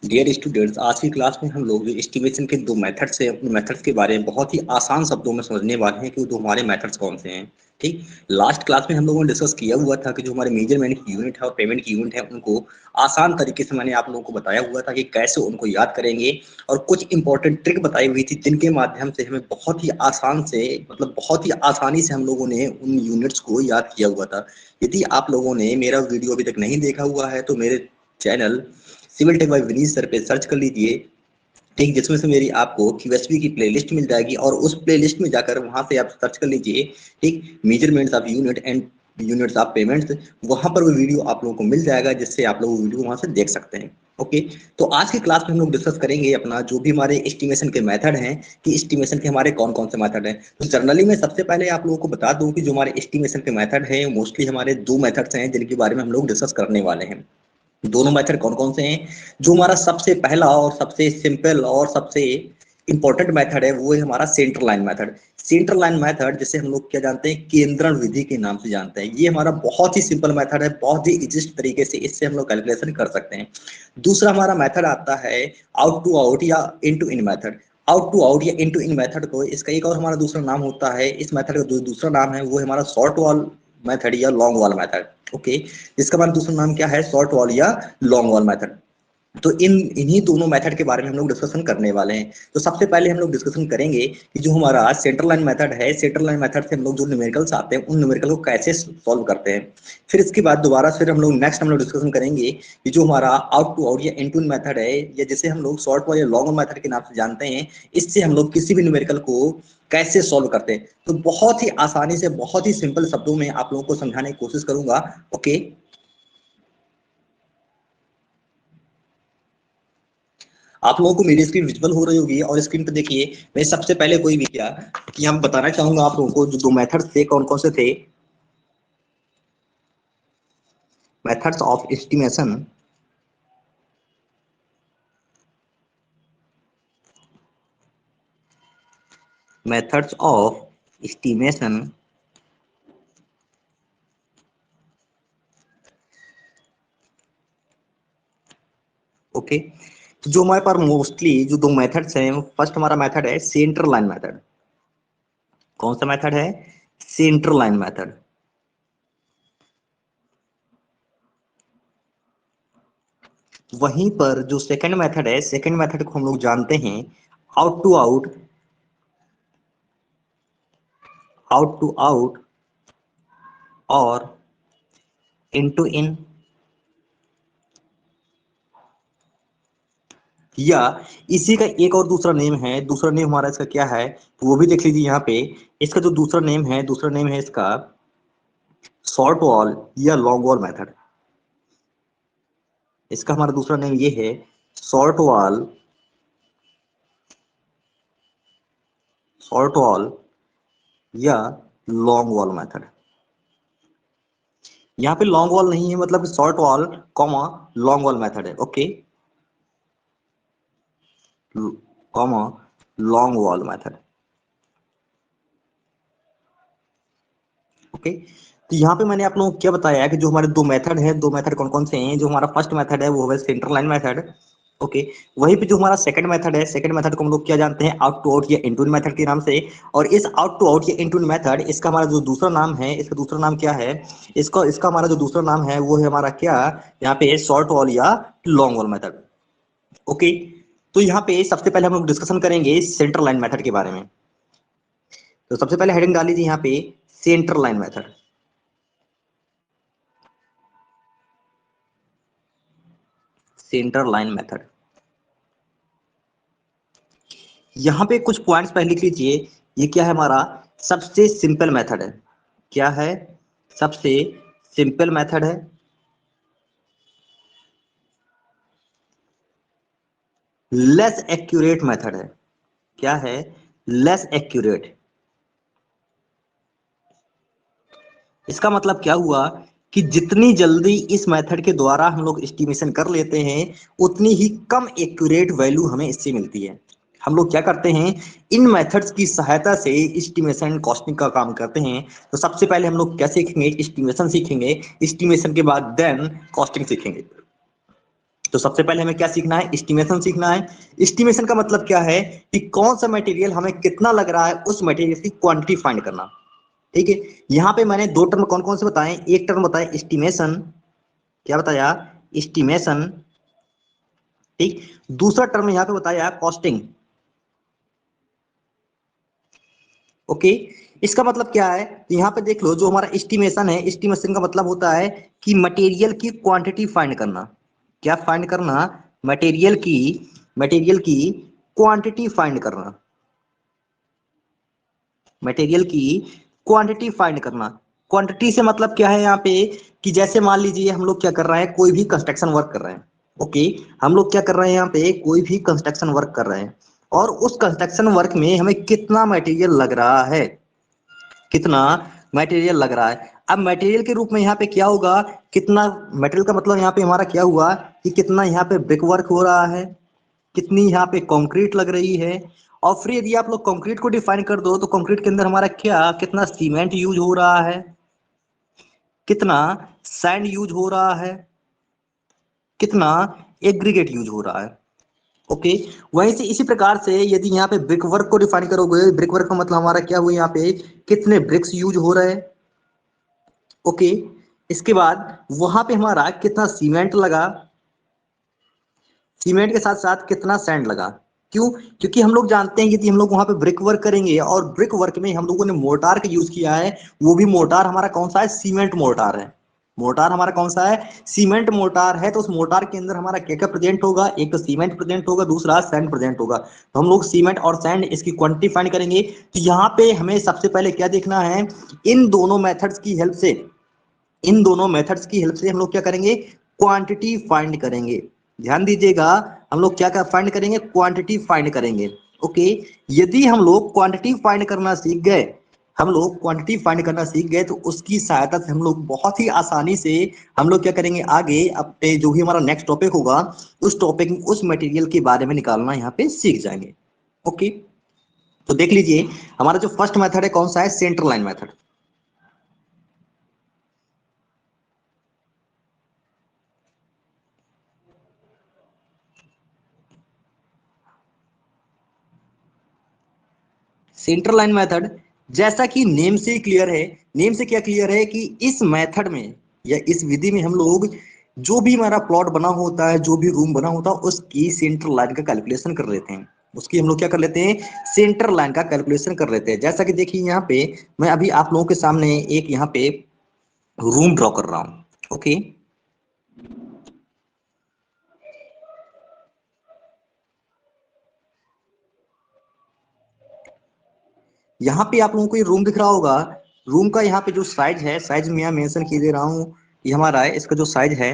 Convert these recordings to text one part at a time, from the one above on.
Dear students, आज की class में हम लोग जो एस्टिमेशन के दो मेथड्स हैं, उन मेथड्स के बारे में बहुत ही आसान शब्दों में समझने वाले हैं कि वो दो हमारे मेथड्स कौन से हैं। ठीक, लास्ट क्लास में हम लोगों ने डिस्कस किया हुआ था कि जो हमारे मेजरमेंट की यूनिट है और पेमेंट की यूनिट है, उनको आसान तरीके से मैंने आप लोगों को बताया हुआ था कि कैसे उनको याद करेंगे, और कुछ इंपॉर्टेंट ट्रिक बताई हुई थी जिनके माध्यम से हमें बहुत ही आसान से, मतलब बहुत ही आसानी से हम लोगों ने उन यूनिट्स को याद किया हुआ था। यदि आप लोगों ने मेरा वीडियो अभी तक नहीं देखा हुआ है तो मेरे channel civil tech by Vineet sir पे सर्च कर लीजिए। ठीक, जिसमें से मेरी आपको क्यूएसपी की प्लेलिस्ट मिल जाएगी, और उस प्लेलिस्ट में जाकर वहां से आप सर्च कर लीजिए। ठीक, measurements of unit and units of payments, वहां पर वो वीडियो आप लोगों को मिल जाएगा, जिससे आप लोग वो वीडियो वहां से देख सकते हैं। ओके, तो आज की क्लास में हम लोग डिस्कस करेंगे अपना जो भी हमारे एस्टिमेशन के मेथड हैं, कि एस्टिमेशन के हमारे कौन कौन से मेथड हैं। तो जनरली मैं सबसे पहले आप लोगों को बता दूं कि जो हमारे एस्टिमेशन के मेथड हैं, मोस्टली हमारे दो मेथड्स हैं जिनके बारे में हम लोग डिस्कस करने वाले हैं। दोनों मेथड कौन कौन से हैं? जो हमारा सबसे पहला और सबसे सिंपल और सबसे इंपॉर्टेंट मेथड है, वो है हमारा centre line method. Centre line method, जिसे हम लोग क्या जानते हैं, केंद्रण विधि के नाम से जानते हैं। ये हमारा बहुत ही सिंपल मेथड है, बहुत ही इजिस्ट तरीके से इससे हम लोग कैलकुलेशन कर सकते हैं। दूसरा हमारा मेथड आता है आउट टू आउट या in to in method. Out to out या इन टू इन मेथड को, इसका एक और हमारा दूसरा नाम होता है, इस मेथड का जो दूसरा नाम है वो है हमारा शॉर्ट वॉल मेथड या लॉन्ग वॉल मेथड। ओके, इसका हमारा दूसरा नाम क्या है? शॉर्ट वॉल या लॉन्ग वॉल मेथड। तो इन्हीं दोनों मेथड के बारे में हम लोग डिस्कशन करने वाले हैं। तो सबसे पहले हम लोग डिस्कशन करेंगे कि जो हमारा सेंटर लाइन मेथड है, सेंटर लाइन मेथड से हम लोग जो न्यूमेरिकल्स आते हैं, उन न्यूमेरिकल को कैसे सॉल्व करते हैं। फिर इसके बाद दोबारा फिर हम लोग नेक्स्ट हम लोग डिस्कशन करेंगे कि जो हमारा आउट टू आउट या इन टू इन मेथड है, या जिसे हम लोग शॉर्ट वॉल या लॉन्ग वॉल मेथड के नाम से जानते हैं, इससे हम लोग किसी भी न्यूमेरिकल को कैसे सॉल्व करते हैं। तो बहुत ही आसानी से, बहुत ही सिंपल शब्दों में आप लोगों को समझाने की कोशिश करूंगा। ओके, आप लोगों को मेरी स्क्रीन विजुअल हो रही होगी, और स्क्रीन पे देखिए, मैं सबसे पहले कोई भी क्या कि हम बताना चाहूंगा आप लोगों को जो दो मेथड्स थे, कौन कौन से थे। Methods of estimation, methods of estimation. Okay, तो जो हमारे पास मोस्टली जो दो मेथड्स हैं, फर्स्ट हमारा मेथड है सेंटर लाइन मेथड। कौन सा मेथड है? Centre line method. वहीं पर जो सेकंड मेथड है, सेकंड मेथड को हम लोग जानते हैं out to out, out to out और इन टू इन, या इसी का एक और दूसरा नेम है। दूसरा नेम हमारा इसका क्या है, तो वो भी देख लीजिए यहाँ पे। इसका जो दूसरा नेम है, दूसरा नेम है इसका शॉर्ट वॉल या लॉन्ग वॉल मेथड। इसका हमारा दूसरा नेम ये है शॉर्ट वॉल, शॉर्ट वॉल या लॉन्ग वॉल मेथड। यहाँ पे लॉन्ग वॉल नहीं है, मतलब short wall comma long wall method है। Okay, comma long wall method. Okay, तो यहाँ पे मैंने आप लोगों को क्या बताया है कि जो हमारे दो मेथड हैं, दो मेथड कौन कौन से हैं। जो हमारा फर्स्ट मेथड है वो है सेंटर लाइन मेथड। ओके, वहीं पे जो हमारा सेकंड मेथड है, सेकंड मेथड को हम लोग क्या जानते हैं, आउट टू आउट या इनटू इन मेथड के नाम से। और इस आउट टू आउट या इनटू इन मेथड, इसका हमारा जो दूसरा नाम है, इसका दूसरा नाम क्या है? इसका इसका हमारा जो दूसरा नाम है वो है हमारा क्या, यहाँ पे शॉर्ट वॉल या लॉन्ग वॉल मेथड। ओके, तो यहाँ पे सबसे पहले हम लोग डिस्कशन करेंगे सेंटर लाइन मेथड के बारे में। तो सबसे पहले हेडिंग डाल लीजिए यहाँ पे, centre line method. Centre line method, यहाँ पे कुछ पॉइंट्स पहले लिख लीजिए। ये क्या है? हमारा सबसे सिंपल मेथड है। क्या है? सबसे सिंपल मेथड है। लेस एक्यूरेट मेथड है। क्या है? Less accurate. इसका मतलब क्या हुआ कि जितनी जल्दी इस मेथड के द्वारा हम लोग एस्टिमेशन कर लेते हैं, उतनी ही कम एक्यूरेट वैल्यू हमें इससे मिलती है। हम लोग क्या करते हैं, इन मेथड्स की सहायता से एस्टिमेशन कॉस्टिंग का काम करते हैं। तो सबसे पहले हम लोग क्या सीखेंगे? एस्टिमेशन सीखेंगे। एस्टिमेशन के बाद देन कॉस्टिंग सीखेंगे। तो सबसे पहले हमें क्या सीखना है, एस्टिमेशन सीखना है। एस्टिमेशन का मतलब क्या है कि कौन सा मटेरियल हमें कितना लग रहा है, उस मटेरियल की क्वांटिटी फाइंड करना। ठीक है, यहाँ पे मैंने दो टर्म कौन कौन से बताए, एक टर्म बताया एस्टिमेशन, क्या बताया, एस्टिमेशन। ठीक, दूसरा टर्म यहाँ पे बताया कॉस्टिंग। ओके, इसका मतलब क्या है, तो यहाँ पे देख लो, जो हमारा एस्टिमेशन है, एस्टिमेशन का मतलब होता है कि मटेरियल की क्वांटिटी फाइंड करना। क्या फाइंड करना, मटेरियल की, मटेरियल की क्वांटिटी फाइंड करना, मटेरियल की क्वांटिटी फाइंड करना। क्वांटिटी से मतलब क्या है यहाँ पे, कि जैसे मान लीजिए हम लोग क्या कर रहे हैं, कोई भी कंस्ट्रक्शन वर्क कर रहे हैं। ओके, हम लोग क्या कर रहे हैं, यहाँ पे कोई भी कंस्ट्रक्शन वर्क कर रहे हैं, और उस कंस्ट्रक्शन वर्क में हमें कितना मटेरियल लग रहा है, कितना मटेरियल लग रहा है। अब मटेरियल के रूप में यहाँ पे क्या होगा, कितना मटेरियल का मतलब यहाँ पे हमारा क्या हुआ, कि कितना यहाँ पे ब्रिक वर्क हो रहा है, कितनी यहाँ पे कंक्रीट लग रही है। और फिर यदि आप लोग कंक्रीट को डिफाइन कर दो, तो कंक्रीट के अंदर हमारा क्या, कितना सीमेंट यूज हो रहा है, कितना सैंड यूज हो रहा है, कितना एग्रीगेट यूज हो रहा है। ओके, वहीं से इसी प्रकार से यदि यहाँ पे ब्रिक वर्क को डिफाइन करोगे, ब्रिक वर्क का मतलब हमारा क्या हुआ, यहाँ पे कितने ब्रिक्स यूज हो रहे हैं। ओके, इसके बाद वहां पे हमारा कितना सीमेंट लगा, सीमेंट के साथ साथ कितना सैंड लगा। क्यों, क्योंकि हम लोग जानते हैं कि यदि हम लोग वहां पे ब्रिक वर्क करेंगे, और ब्रिक वर्क में हम लोगों ने मोर्टार का यूज किया है, वो भी मोर्टार हमारा कौन सा है, सीमेंट मोर्टार है। मोर्टार हमारा कौन सा है, सीमेंट मोर्टार है। तो उस मोर्टार के अंदर हमारा क्या क्या प्रेजेंट होगा, एक तो सीमेंट प्रेजेंट होगा, दूसरा सैंड प्रेजेंट होगा। तो हम लोग सीमेंट और सैंड इसकी क्वांटिटी फाइंड करेंगे। तो यहाँ पे हमें सबसे पहले क्या देखना है, इन दोनों मेथड्स की हेल्प से, इन दोनों मेथड्स की हेल्प से हम लोग क्या करेंगे, क्वांटिटी फाइंड करेंगे। ध्यान दीजिएगा, हम लोग क्या क्या फाइंड करेंगे, क्वांटिटी फाइंड करेंगे। ओके, यदि हम लोग क्वांटिटी फाइंड करना सीख गए, हम लोग क्वांटिटी फाइंड करना सीख गए, तो उसकी सहायता से हम लोग बहुत ही आसानी से हम लोग क्या करेंगे, आगे अपने जो भी हमारा नेक्स्ट टॉपिक होगा, उस टॉपिक में उस मटेरियल के बारे में निकालना यहाँ पे सीख जाएंगे। ओके, तो देख लीजिए, हमारा जो फर्स्ट मेथड है कौन सा है, centre line method. Centre line method, जैसा कि नेम से क्लियर है, नेम से क्या क्लियर है कि इस मेथड में या इस विधि में हम लोग जो भी हमारा प्लॉट बना होता है, जो भी रूम बना होता है, उसकी सेंटर लाइन का कैलकुलेशन कर लेते हैं। उसकी हम लोग क्या कर लेते हैं, सेंटर लाइन का कैलकुलेशन कर लेते हैं। जैसा कि देखिए यहाँ पे मैं अभी आप लोगों के सामने एक यहाँ पे रूम ड्रॉ कर रहा हूँ। ओके, यहाँ पे आप लोगों को ये रूम दिख रहा होगा। रूम का यहाँ पे जो साइज है, साइज में यहाँ मेंशन किए दे रहा हूँ, ये हमारा है, इसका जो साइज है,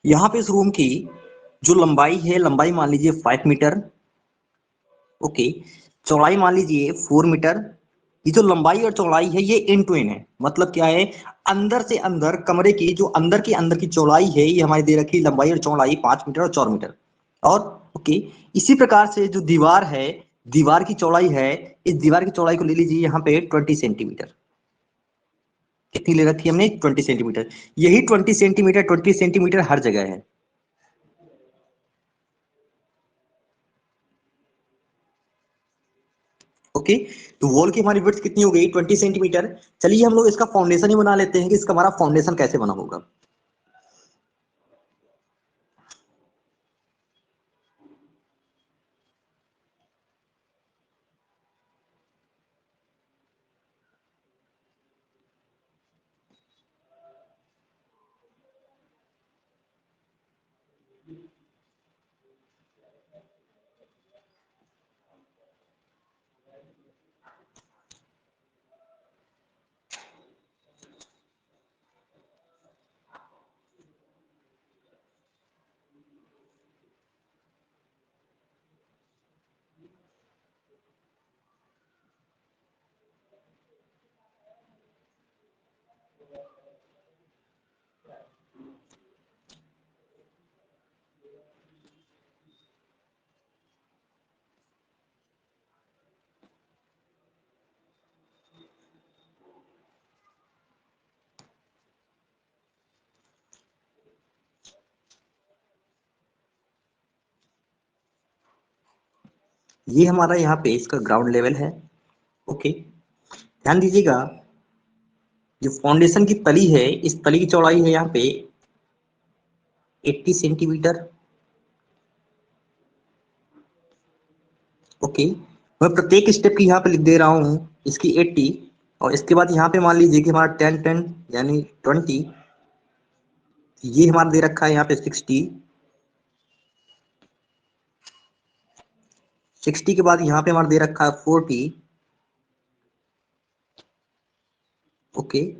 यहाँ पे इस रूम की जो लंबाई है, लंबाई मान लीजिए 5 मीटर। ओके, चौड़ाई मान लीजिए 4 मीटर। ये जो लंबाई और चौड़ाई है, ये इन टू इन है। मतलब क्या है, अंदर से अंदर कमरे की जो अंदर की चौड़ाई है, ये हमारी दे रखी लंबाई और चौड़ाई 5 मीटर और 4 मीटर। और ओके, इसी प्रकार से जो दीवार है, दीवार की चौड़ाई है, इस दीवार की चौड़ाई को ले लीजिए यहाँ पे 20 सेंटीमीटर। कितनी ले रखी है हमने, 20 सेंटीमीटर। यही 20 सेंटीमीटर, 20 सेंटीमीटर हर जगह है। ओके, तो वॉल की हमारी विड्थ कितनी हो गई, 20 सेंटीमीटर। चलिए हम लोग इसका फाउंडेशन ही बना लेते हैं कि इसका हमारा फाउंडेशन कैसे बना होगा। ये हमारा यहाँ पे इसका ग्राउंड लेवल है। ओके, ध्यान दीजिएगा, जो फाउंडेशन की तली है, इस तली की चौड़ाई है यहाँ पे 80 सेंटीमीटर। ओके, मैं प्रत्येक स्टेप की यहाँ पे लिख दे रहा हूँ इसकी 80, और इसके बाद यहाँ पे मान लीजिए कि हमारा 10 यानी 20, ये हमारा दे रखा है यहाँ पे 60। 60 के बाद यहाँ पे हमारा दे रखा है 40। ओके,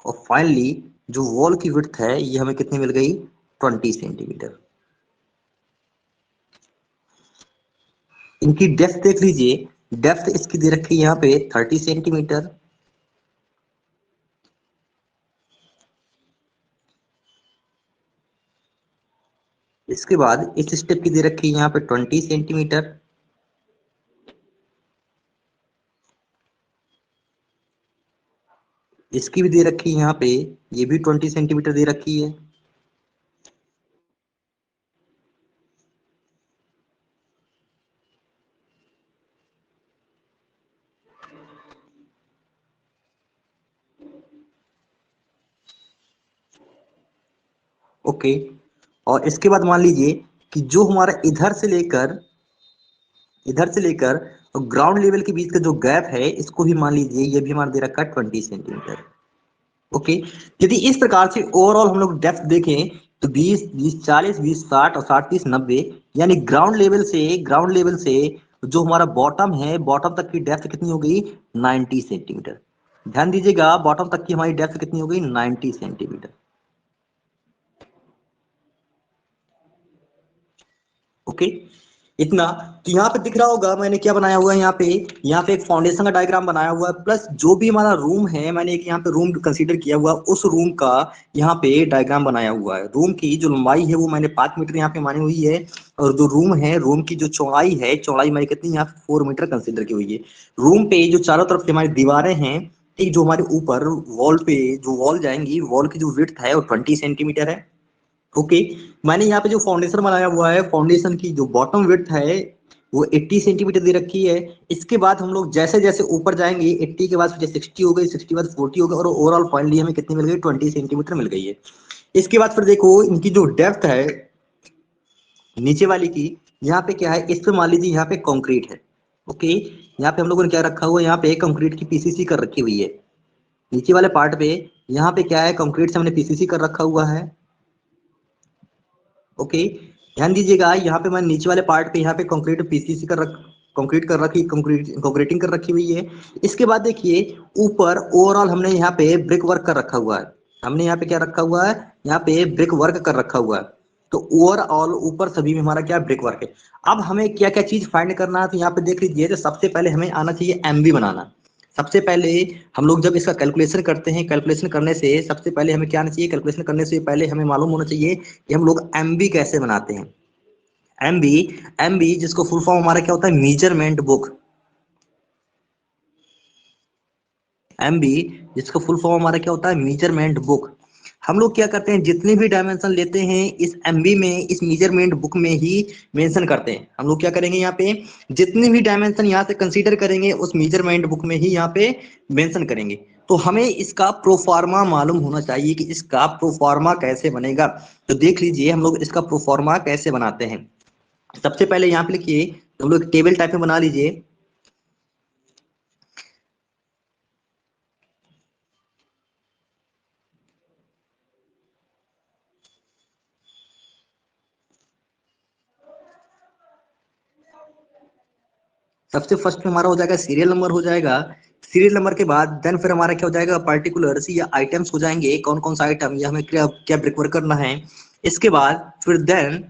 और फाइनली जो वॉल की विड्थ है ये हमें कितनी मिल गई, 20 सेंटीमीटर। इनकी डेप्थ देख लीजिए, डेप्थ इसकी दे रखी है यहाँ पे 30 सेंटीमीटर। इसके बाद इस स्टेप की दे रखी है यहाँ पे 20 सेंटीमीटर। इसकी भी दे रखी है यहाँ पे, ये भी 20 सेंटीमीटर दे रखी है। ओके, और इसके बाद मान लीजिए कि जो हमारा इधर से लेकर ग्राउंड लेवल के बीच का जो गैप है, इसको भी मान लीजिए ये भी हमारा दे रखा है 20 सेंटीमीटर। ओके, यदि इस प्रकार से ओवरऑल हम लोग डेप्थ देखें तो 20 20 40 20 60 और 60 30 90, यानी ग्राउंड लेवल से जो हमारा बॉटम है, बॉटम तक की डेप्थ कितनी हो गई, 90 सेंटीमीटर। ध्यान दीजिएगा, बॉटम तक की हमारी डेप्थ कितनी हो गई, 90 सेंटीमीटर। ओके, इतना। तो यहाँ पे दिख रहा होगा मैंने क्या बनाया हुआ है, यहाँ पे एक फाउंडेशन का डायग्राम बनाया हुआ है, प्लस जो भी हमारा रूम है, मैंने एक यहाँ पे रूम कंसीडर किया हुआ है, उस रूम का यहाँ पे डायग्राम बनाया हुआ है। रूम की जो लंबाई है वो मैंने 5 मीटर यहाँ पे मानी हुई है, और जो रूम है, रूम की जो चौड़ाई है, चौड़ाई मैंने कितनी यहाँ पे 4 मीटर कंसिडर की हुई है। रूम पे जो चारों तरफ की हमारी दीवारें हैं, ठीक, जो हमारे ऊपर वॉल पे जो वॉल जाएंगी, वॉल की जो विड्थ है वो 20 सेंटीमीटर है। ओके, मैंने यहाँ पे जो फाउंडेशन बनाया हुआ है, फाउंडेशन की जो बॉटम विड्थ है वो 80 सेंटीमीटर दे रखी है। इसके बाद हम लोग जैसे जैसे ऊपर जाएंगे, 80 के बाद फिर 60 हो गई, 60 के बाद 40 हो गई, और ओवरऑल फाइनली हमें कितनी मिल गई, 20 सेंटीमीटर मिल गई है। इसके बाद फिर देखो इनकी जो डेप्थ है नीचे वाली की, यहाँ पे क्या है, इस पे मान लीजिए यहाँ पे कंक्रीट है। ओके, यहाँ पे हम लोगों ने क्या रखा हुआ है, यहाँ पे कंक्रीट की पीसीसी कर रखी हुई है। नीचे वाले पार्ट पे यहाँ पे क्या है, कंक्रीट से हमने पीसीसी कर रखा हुआ है। ओके, ध्यान दीजिएगा, यहाँ पे मैं नीचे वाले पार्ट पे यहाँ पे कंक्रीट पीसीसी कंक्रीटिंग कर रखी हुई है। इसके बाद देखिए ऊपर ओवरऑल हमने यहाँ पे ब्रिक वर्क कर रखा हुआ है। हमने यहाँ पे क्या रखा हुआ है, यहाँ पे ब्रिक वर्क कर रखा हुआ है। तो ओवरऑल ऊपर सभी में हमारा क्या ब्रिक वर्क है। अब हमें क्या क्या चीज फाइंड करना है, तो यहाँ पे देख लीजिए, तो सबसे पहले हमें आना चाहिए एमबी बनाना। सबसे पहले हम लोग जब इसका कैलकुलेशन करते हैं, कैलकुलेशन करने से सबसे पहले हमें क्या आना चाहिए, कैलकुलेशन करने से पहले हमें मालूम होना चाहिए कि हम लोग एमबी कैसे बनाते हैं। एमबी, एमबी जिसको फुल फॉर्म हमारा क्या होता है, मेजरमेंट बुक। एमबी जिसका फुल फॉर्म हमारा क्या होता है, मेजरमेंट बुक। हम लोग क्या करते हैं, जितने भी डायमेंशन लेते हैं इस एमबी में, इस मेजरमेंट बुक में ही मेंशन करते हैं। हम लोग क्या करेंगे, यहाँ पे जितने भी डायमेंशन यहाँ से कंसीडर करेंगे उस मेजरमेंट बुक में ही यहाँ पे मेंशन करेंगे। तो हमें इसका प्रोफार्मा मालूम होना चाहिए कि इसका प्रोफार्मा कैसे बनेगा। तो देख लीजिए हम लोग इसका प्रोफार्मा कैसे बनाते हैं। सबसे पहले यहाँ पे लिखिए, हम लोग टेबल टाइप में बना लीजिए। सबसे फर्स्ट में हमारा हो जाएगा सीरियल नंबर हो जाएगा। सीरियल नंबर के बाद देन फिर हमारा क्या हो जाएगा, पर्टिकुलर्स या आइटम्स हो जाएंगे, कौन कौन सा आइटम या हमें क्या क्या ब्रिकवर्क करना है। इसके बाद फिर देन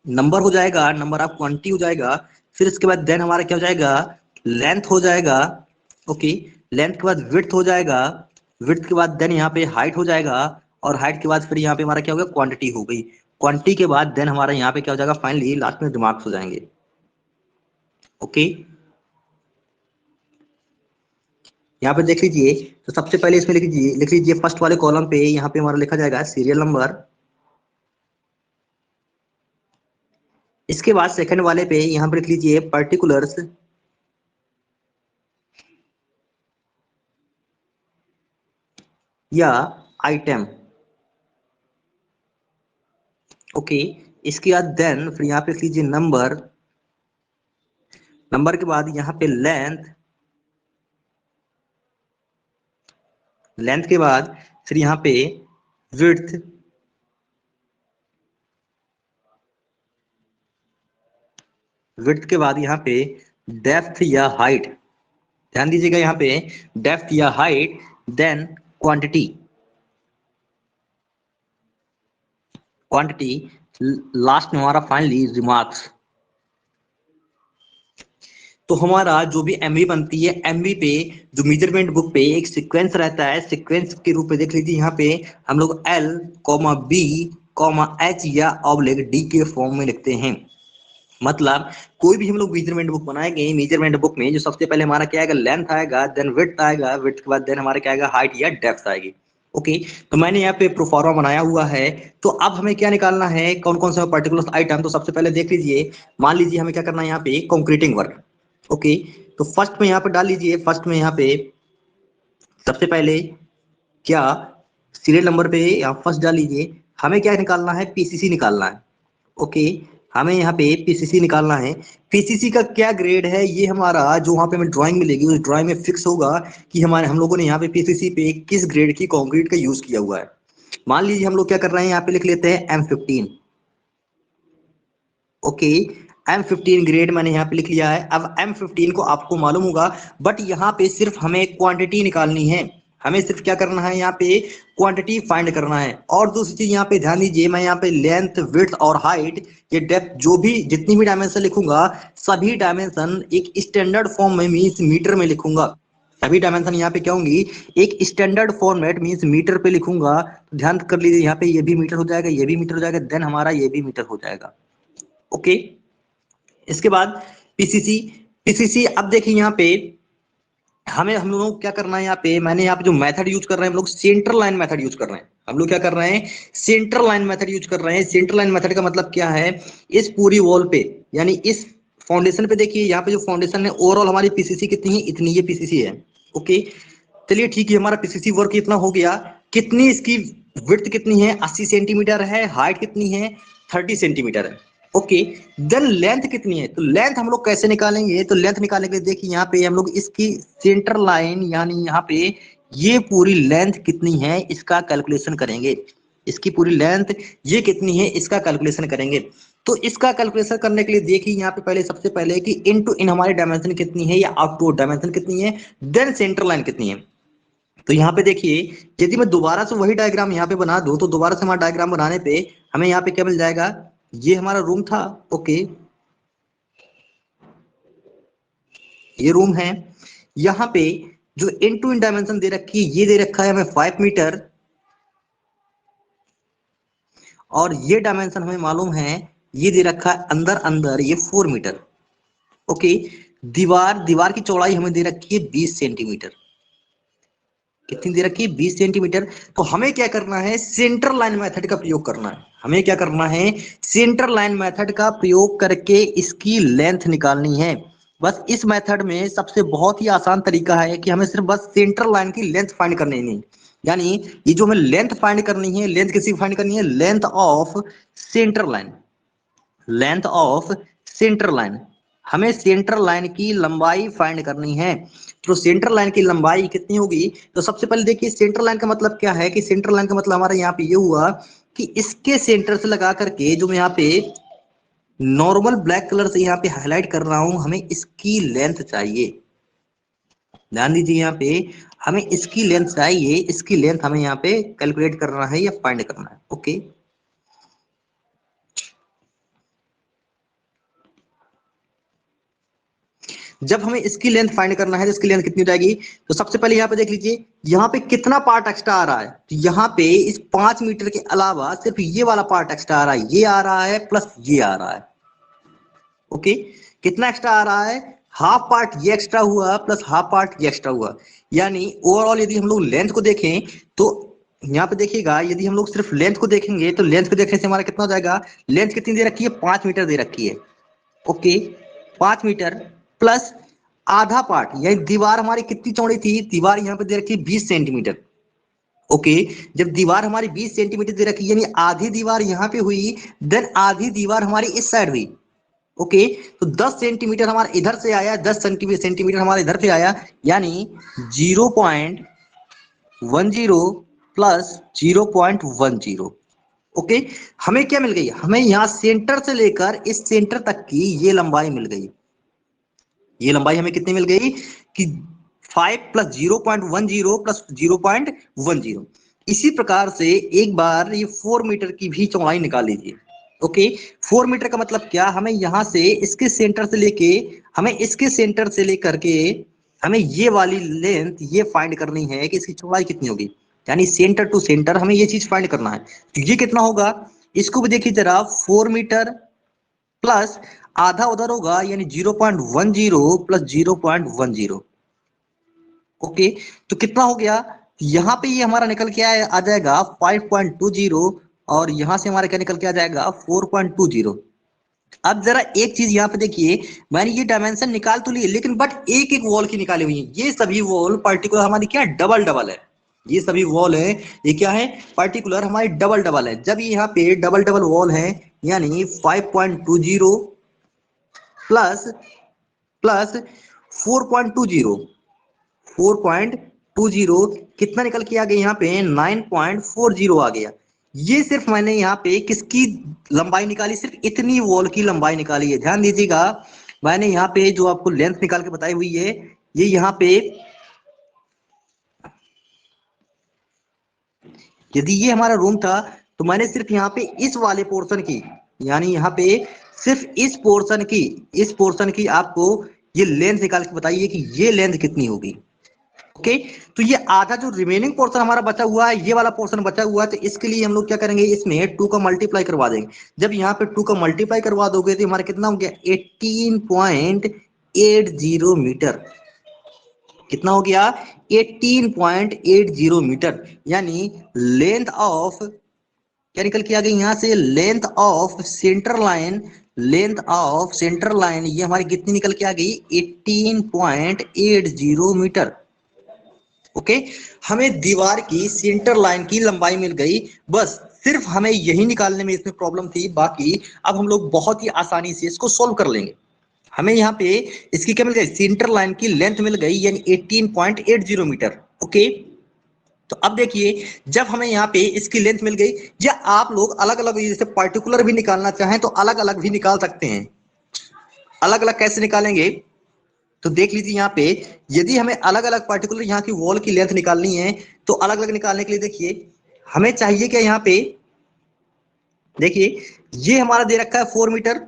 नंबर हो जाएगा, नंबर ऑफ क्वांटिटी हो जाएगा। फिर इसके बाद देन हमारा क्या हो जाएगा, लेंथ हो जाएगा। ओके, लेंथ के बाद विड्थ हो जाएगा। विड्थ के बाद देन यहाँ पे हाइट हो जाएगा, और हाइट के बाद फिर यहाँ पे हमारा क्या हो गया, क्वांटिटी हो गई। क्वांटिटी के बाद देन हमारा यहाँ पे क्या हो जाएगा, फाइनली लास्ट में रिमार्क्स हो जाएंगे। ओके, यहाँ पे देख लीजिए, तो सबसे पहले इसमें लिख लीजिए फर्स्ट वाले कॉलम पे यहाँ पे हमारा लिखा जाएगा सीरियल नंबर। इसके बाद सेकंड वाले पे यहाँ पर लिख लीजिए पर्टिकुलर्स या आइटम। ओके, इसके बाद देन फिर यहाँ पे लिख लीजिए नंबर। नंबर के बाद यहाँ पे लेंथ। लेंथ के बाद फिर यहाँ पे विड्थ। विड्थ के बाद यहाँ पे डेप्थ या हाइट। ध्यान दीजिएगा यहाँ पे डेप्थ या height. Then quantity. Quantity last में हमारा फाइनली रिमार्क्स। तो हमारा जो भी एमवी बनती है, एमवी पे जो मेजरमेंट बुक पे एक सीक्वेंस रहता है, सीक्वेंस के रूप में देख लीजिए यहाँ पे हम लोग L comma B comma H या ऑब्लिक डी के फॉर्म में लिखते हैं। मतलब कोई भी हम लोग मेजरमेंट बुक बनाएंगे, मेजरमेंट बुक में जो सबसे पहले हमारा क्या आएगा, लेंथ आएगा, देन विड्थ आएगा, विड्थ के बाद देन हमारा क्या आएगा, हाइट या डेप्थ आएगी। ओके, तो मैंने यहाँ पे प्रोफार्मा बनाया हुआ है। तो अब हमें क्या निकालना है, कौन कौन सा पर्टिकुलर आइटम। तो सबसे पहले देख लीजिए, मान लीजिए हमें क्या करना है यहाँ पे कंक्रीटिंग वर्क। ओके, तो फर्स्ट में यहाँ पे डाल लीजिए, फर्स्ट में यहाँ पे सबसे पहले क्या सीरियल नंबर पे यहाँ फर्स्ट डाल लीजिए। हमें क्या निकालना है, पीसीसी निकालना है। ओके, हमें यहाँ पे पीसीसी निकालना है। पीसीसी का क्या ग्रेड है, ये हमारा जो वहाँ पे हमें ड्राइंग मिलेगी उस ड्राइंग में फिक्स होगा कि हमारे हम लोगों ने यहाँ पे पीसीसी पे किस ग्रेड की कंक्रीट का यूज किया हुआ है। मान लीजिए हम लोग क्या कर रहे हैं, यहाँ पे लिख लेते हैं M15। ओके, M15 ग्रेड मैंने यहाँ पे लिख लिया है। अब M15 को आपको मालूम होगा, बट यहाँ पे सिर्फ हमें क्वांटिटी निकालनी है। हमें सिर्फ क्या करना है, यहाँ पे क्वांटिटी फाइंड करना है। और दूसरी चीज यहाँ पे ध्यान दीजिए, मैं यहाँ पे लेंथ विड्थ और हाइट ये डेप्थ जो भी जितनी भी डायमेंशन लिखूंगा, सभी डायमेंशन एक स्टैंडर्ड फॉर्म में मीन्स मीटर में लिखूंगा। सभी डायमेंशन यहाँ पे क्या होंगी, एक स्टैंडर्ड फॉर्मेट मीन्स मीटर पे लिखूंगा। तो ध्यान कर लीजिए, यहाँ पे ये भी मीटर हो जाएगा, ये भी मीटर हो जाएगा, देन हमारा ये भी मीटर हो जाएगा। ओके, इसके बाद पीसीसी। पीसीसी अब देखिए यहाँ पे हमें हम लोगों को क्या करना है, यहाँ पे मैंने यहाँ पे जो मेथड यूज कर रहे हैं हम लोग सेंटर लाइन मेथड यूज कर रहे हैं। हम लोग क्या कर रहे हैं, सेंटर लाइन मेथड यूज कर रहे हैं। सेंटर लाइन मेथड का मतलब क्या है, इस पूरी वॉल पे यानी इस फाउंडेशन पे देखिए, यहाँ पे जो फाउंडेशन है ओवरऑल हमारी पीसीसी कितनी है, इतनी ये पीसीसी है। ओके, चलिए ठीक है, हमारा पीसीसी वर्क इतना हो गया। कितनी इसकी विड्थ कितनी है, 80 सेंटीमीटर है। हाइट कितनी है, 30 सेंटीमीटर है। ओके, देन लेंथ कितनी है, तो लेंथ हम लोग कैसे निकालेंगे, तो लेंथ निकालने के लिए देखिए यहाँ पे हम लोग इसकी सेंटर लाइन यानी यहाँ पे ये पूरी लेंथ कितनी है इसका कैलकुलेशन करेंगे। इसकी पूरी लेंथ ये कितनी है इसका कैलकुलेशन करेंगे। तो इसका कैलकुलेशन करने के लिए देखिए यहाँ पे पहले सबसे पहले कि इन टू इन हमारी डायमेंशन कितनी है या आउट टू डायमेंशन कितनी है, देन सेंटर लाइन कितनी है। तो यहाँ पे देखिए, यदि मैं दोबारा से वही डायग्राम यहाँ पे बना दूं, तो दोबारा से हमारा डायग्राम बनाने पे हमें यहाँ पे क्या मिल जाएगा, ये हमारा रूम था। ओके, ये रूम है। यहाँ पे जो इन टू इन डायमेंशन दे रखी है, ये दे रखा है हमें 5 मीटर, और ये डायमेंशन हमें मालूम है, ये दे रखा है अंदर अंदर ये 4 मीटर। ओके, दीवार दीवार की चौड़ाई हमें दे रखी है 20 सेंटीमीटर। कितनी दे रखी है, 20 सेंटीमीटर। तो हमें क्या करना है, सेंटर लाइन मेथड का प्रयोग करना है। हमें क्या करना है, सेंटर लाइन मेथड का प्रयोग करके इसकी लेंथ निकालनी है। बस इस मेथड में सबसे बहुत ही आसान तरीका है कि हमें सिर्फ बस सेंटर लाइन की लेंथ फाइंड करनी है। यानी ये जो हमें लेंथ फाइंड करनी है, लेंथ किसी फाइंड करनी है, length of centre line. Length of centre line, हमें सेंटर लाइन की लंबाई फाइंड करनी है। तो सेंटर लाइन की लंबाई कितनी होगी, तो सबसे पहले देखिए सेंटर लाइन का मतलब क्या है, कि सेंटर लाइन का मतलब हमारा यहाँ पे ये हुआ कि इसके सेंटर से लगा करके जो मैं यहाँ पे नॉर्मल ब्लैक कलर से यहाँ पे हाईलाइट कर रहा हूं, हमें इसकी लेंथ चाहिए। ध्यान दीजिए यहाँ पे हमें इसकी लेंथ चाहिए, इसकी लेंथ हमें यहाँ पे कैलकुलेट करना है या फाइंड करना है। ओके, जब हमें इसकी लेंथ फाइंड करना है तो इसकी लेंथ कितनी हो जाएगी, तो सबसे पहले यहाँ पे देख लीजिए यहाँ पे कितना पार्ट एक्स्ट्रा आ रहा है। तो यहाँ पे इस 5 मीटर के अलावा सिर्फ ये वाला पार्ट एक्स्ट्रा आ रहा है, ये आ रहा है प्लस ये आ रहा है। ओके, कितना एक्स्ट्रा आ रहा है, हाफ पार्ट ये एक्स्ट्रा हुआ प्लस हाफ पार्ट ये एक्स्ट्रा हुआ। यानी ओवरऑल यदि हम लोग लेंथ को देखें तो यहाँ पे देखिएगा, यदि हम लोग सिर्फ लेंथ को देखेंगे तो लेंथ को देखने से हमारा कितना हो जाएगा, लेंथ कितनी दे रखी है, 5 मीटर दे रखी है। ओके, 5 मीटर प्लस आधा पार्ट, यानी दीवार हमारी कितनी चौड़ी थी, दीवार यहाँ पे दे रखी है 20 सेंटीमीटर। ओके, जब दीवार हमारी 20 सेंटीमीटर दे रखी, यानी आधी दीवार यहाँ पे हुई, देन आधी दीवार हमारी इस साइड हुई। ओके, तो 10 सेंटीमीटर हमारा इधर से आया, 10 सेंटीमीटर हमारा इधर से आया, यानी 0.10 प्लस 0.10। ओके, हमें क्या मिल गई, हमें यहाँ सेंटर से लेकर इस सेंटर तक की ये लंबाई मिल गई। ये लंबाई हमें कितनी मिल गई कि 5 प्लस 0.10 प्लस 0.10। इसी प्रकार से एक बार ये 4 मीटर की भी चौड़ाई निकाल लीजिए। ओके, 4 मीटर का मतलब क्या, हमें यहां से इसके सेंटर से लेके, हमें इसके सेंटर से लेकर के हमें ये वाली लेंथ ये फाइंड करनी है कि इसकी चौड़ाई कितनी होगी, यानी सेंटर टू सेंटर हमें ये चीज फाइंड करना है। तो ये कितना होगा, इसको भी देखिए जरा, 4 मीटर प्लस आधा उधर होगा, यानी 0.10 प्लस 0.10। ओके, तो कितना हो गया, यहाँ पे ये हमारा निकल के आ जाएगा 5.20, और यहां से हमारा क्या निकल के आ जाएगा 4.20। अब जरा एक चीज यहाँ पे देखिए, मैंने ये डायमेंशन निकाल तो लिए, लेकिन बट एक एक वॉल की निकाली हुई है। ये सभी वॉल पर्टिकुलर हमारी क्या है, डबल डबल है। ये सभी वॉल है, ये क्या है, पर्टिकुलर हमारी डबल डबल है। जब ये यहाँ पे डबल डबल वॉल है, यानी 5.20 प्लस प्लस 4.20, 4.20 कितना निकल के आ गया, यहाँ पे 9.40 आ गया। ये सिर्फ मैंने यहाँ पे किसकी लंबाई निकाली, सिर्फ इतनी वॉल की लंबाई निकाली है। ध्यान दीजिएगा, मैंने यहाँ पे जो आपको लेंथ निकाल के बताई हुई है, ये यहाँ पे यदि ये हमारा रूम था तो मैंने सिर्फ यहाँ पे इस वाले पोर्शन की, यानी यहाँ पे सिर्फ इस पोर्शन की आपको ये लेंथ निकाल के बताइए कि ये लेंथ कितनी होगी। ओके, तो ये आधा जो रिमेनिंग पोर्शन हमारा बचा हुआ है, ये वाला पोर्शन बचा हुआ है, तो इसके लिए हम लोग क्या करेंगे, इसमें 2 का मल्टीप्लाई करवा देंगे। जब यहाँ पे 2 का मल्टीप्लाई करवा दोगे तो हमारा कितना हो गया, 18.80 मीटर। कितना हो गया, 18.80 मीटर, यानी लेंथ ऑफ, क्या निकल के आ गई यहाँ से, length of centre line, length of centre line ये हमारी कितनी निकल के आ गई, 18.80 मीटर। ओके, हमें दीवार की सेंटर लाइन की लंबाई मिल गई। बस सिर्फ हमें यही निकालने में इसमें प्रॉब्लम थी, बाकी अब हम लोग बहुत ही आसानी से इसको सोल्व कर लेंगे। हमें यहाँ पे इसकी क्या मिल गई, सेंटर लाइन की लेंथ मिल गई, यानी 18.80 मीटर। ओके, तो अब देखिए, जब हमें यहाँ पे इसकी लेंथ मिल गई, या आप लोग अलग अलग जैसे पर्टिकुलर भी निकालना चाहें तो अलग अलग भी निकाल सकते हैं। अलग अलग कैसे निकालेंगे, तो देख लीजिए यहाँ पे, यदि हमें अलग अलग पर्टिकुलर यहाँ की वॉल की लेंथ निकालनी है, तो अलग अलग निकालने के लिए देखिए हमें चाहिए क्या, यहाँ पे देखिए ये हमारा दे रखा है 4 मीटर।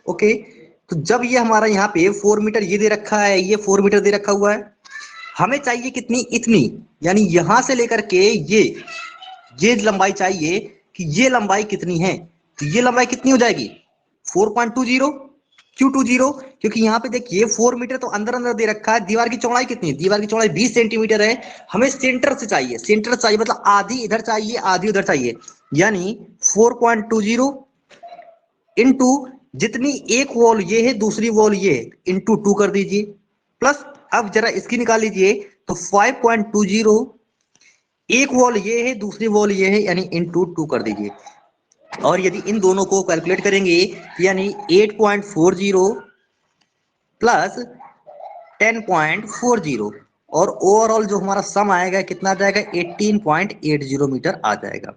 ओके, तो जब ये हमारा यहाँ पे 4 मीटर ये दे रखा है, ये 4 मीटर दे रखा हुआ है, हमें चाहिए कितनी, इतनी, यानी यहां से लेकर के ये लंबाई चाहिए कि ये लंबाई कितनी है। तो ये लंबाई कितनी हो जाएगी, 4.20। क्यों 20, क्योंकि यहाँ पे देखिए 4 मीटर तो अंदर अंदर दे रखा है। दीवार की चौड़ाई कितनी है, दीवार की चौड़ाई 20 सेंटीमीटर है। हमें सेंटर से चाहिए, सेंटर से चाहिए मतलब आधी इधर चाहिए आधी उधर चाहिए, यानी 4.20 इंटू जितनी एक वॉल ये है, दूसरी वॉल ये है, इंटू 2 कर दीजिए, प्लस अब जरा इसकी निकाल लीजिए, तो 5.20, एक वॉल ये है दूसरी वॉल ये है, यानी इंटू 2 कर दीजिए। और यदि इन दोनों को कैलकुलेट करेंगे, यानी 8.40 प्लस 10.40, और ओवरऑल जो हमारा सम आएगा कितना आ जाएगा, 18.80 मीटर आ जाएगा।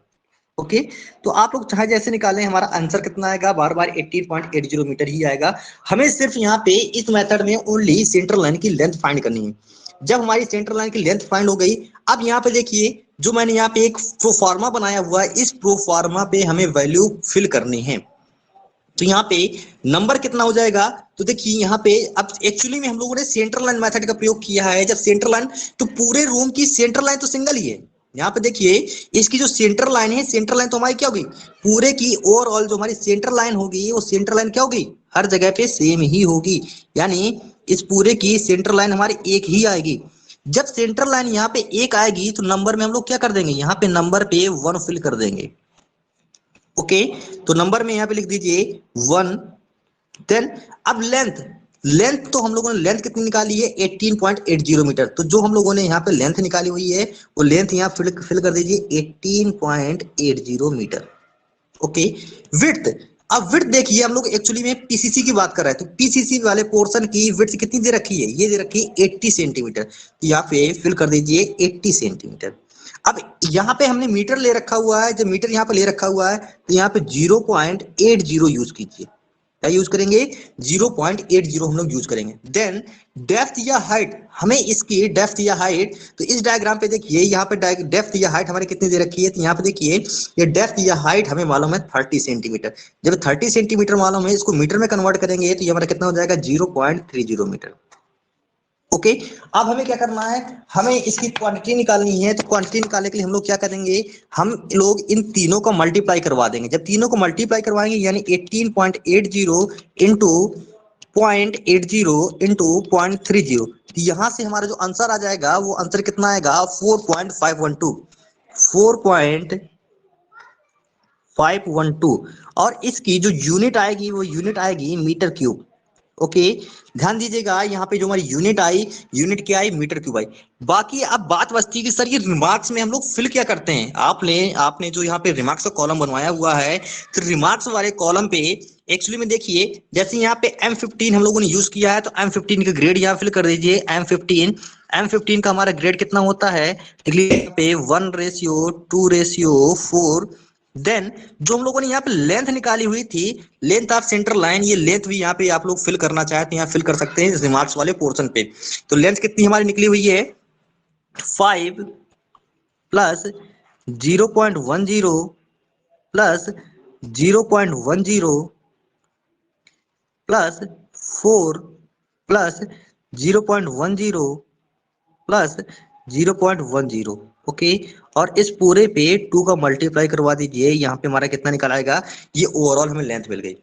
ओके, तो आप लोग चाहे जैसे निकालें, हमारा आंसर कितना आएगा, बार बार 18.80 मीटर ही आएगा। हमें सिर्फ यहाँ पे इस मेथड में ओनली सेंटर लाइन की लेंथ फाइंड करनी है। जब हमारी सेंटर लाइन की लेंथ फाइंड हो गई, अब यहाँ पे देखिए जो मैंने यहाँ पे एक प्रोफार्मा बनाया हुआ है, इस प्रोफार्मा पे हमें वैल्यू फिल करनी है। तो यहाँ पे नंबर कितना हो जाएगा, तो देखिए यहाँ पे अब एक्चुअली में हम लोगों ने सेंटर लाइन मेथड का प्रयोग किया है। जब सेंटर लाइन, तो पूरे रूम की सेंटर लाइन तो सिंगल ही है। यहाँ पे देखिए इसकी जो सेंटर लाइन है, सेंटर लाइन तो हमारी क्या होगी, पूरे की ओवरऑल जो हमारी सेंटर लाइन होगी, वो सेंटर लाइन क्या होगी, हर जगह पे सेम ही होगी, यानी इस पूरे की सेंटर लाइन हमारी एक ही आएगी। जब सेंट्रल लाइन यहाँ पे 1 आएगी तो नंबर में हम लोग क्या कर देंगे, यहाँ पे नंबर पे 1 फिल कर देंगे। ओके, तो नंबर में यहाँ पे लिख दीजिए 1। देन अब लेंथ, लेंथ तो हम लोगों ने लेंथ कितनी निकाली है 18.80 मीटर, तो जो हम लोगों ने यहाँ पे लेंथ निकाली हुई है वो लेंथ यहाँ फिल कर दीजिए 18.80 मीटर। ओके, विड्थ, अब विड्थ देखिए हम लोग एक्चुअली में पीसीसी की बात कर रहे हैं, तो पीसीसी वाले पोर्शन की विड्थ कितनी दे रखी है, ये दे रखी है 80 सेंटीमीटर, तो यहाँ पे फिल कर दीजिए 80 सेंटीमीटर। अब यहाँ पे हमने मीटर ले रखा हुआ है, जब मीटर यहाँ पे ले रखा हुआ है तो यहाँ पे 0.80 यूज कीजिए, क्या यूज करेंगे 0.80 हम लोग यूज करेंगे। देन डेप्थ या हाइट, हमें इसकी डेप्थ या हाइट, तो इस डायग्राम पे देखिए यहाँ पे डेप्थ या हाइट हमारी कितनी दे रखी है, तो यहाँ पे देखिए ये डेप्थ या हाइट हमें मालूम है 30 सेंटीमीटर। जब 30 सेंटीमीटर मालूम है, इसको मीटर में कन्वर्ट करेंगे तो ये हमारा कितना हो जाएगा 0.30 मीटर। ओके, अब हमें क्या करना है, हमें इसकी क्वांटिटी निकालनी है, तो क्वांटिटी निकालने के लिए हम लोग क्या करेंगे, हम लोग इन तीनों को मल्टीप्लाई करवा देंगे। जब तीनों को मल्टीप्लाई करवाएंगे यानी 18.80 इंटू 0.80 इंटू 0.30, तो यहां से हमारा जो आंसर आ जाएगा वो आंसर कितना आएगा 4.512, 4.512, और इसकी जो यूनिट आएगी वो यूनिट आएगी मीटर क्यूब। ओके, ध्यान दीजिएगा यहाँ पे जो हमारी यूनिट आई, यूनिट क्या आई मीटर क्यूब आई। बाकी अब बात बचती है कि सर ये रिमार्क्स में हम लोग फिल क्या करते हैं, आपने जो यहाँ पे रिमार्क्स का कॉलम बनवाया हुआ है, तो रिमार्क्स वाले कॉलम पे एक्चुअली में देखिए जैसे यहाँ पे M15 हम लोगों ने यूज किया है, तो M15 का ग्रेड यहाँ फिल कर दीजिए। M15 का हमारा ग्रेड कितना होता है, देख लीजिए यहाँ पे 1:2:4। देन जो हम लोगों ने यहाँ पे लेंथ निकाली हुई थी, लेंथ ऑफ सेंट्रल लाइन, ये लेंथ भी यहाँ पे आप लोग फिल करना चाहते हैं यहाँ फिल कर सकते हैं रिमार्क्स वाले पोर्शन पे। तो लेंथ कितनी हमारी निकली हुई है 5 plus 0.10 plus 0.10 plus 4 plus 0.10 plus 0.10। Okay, और इस पूरे पे 2 का मल्टीप्लाई करवा दीजिए, यहाँ पे हमारा कितना निकल आएगा, ये ओवरऑल हमें लेंथ मिल गई।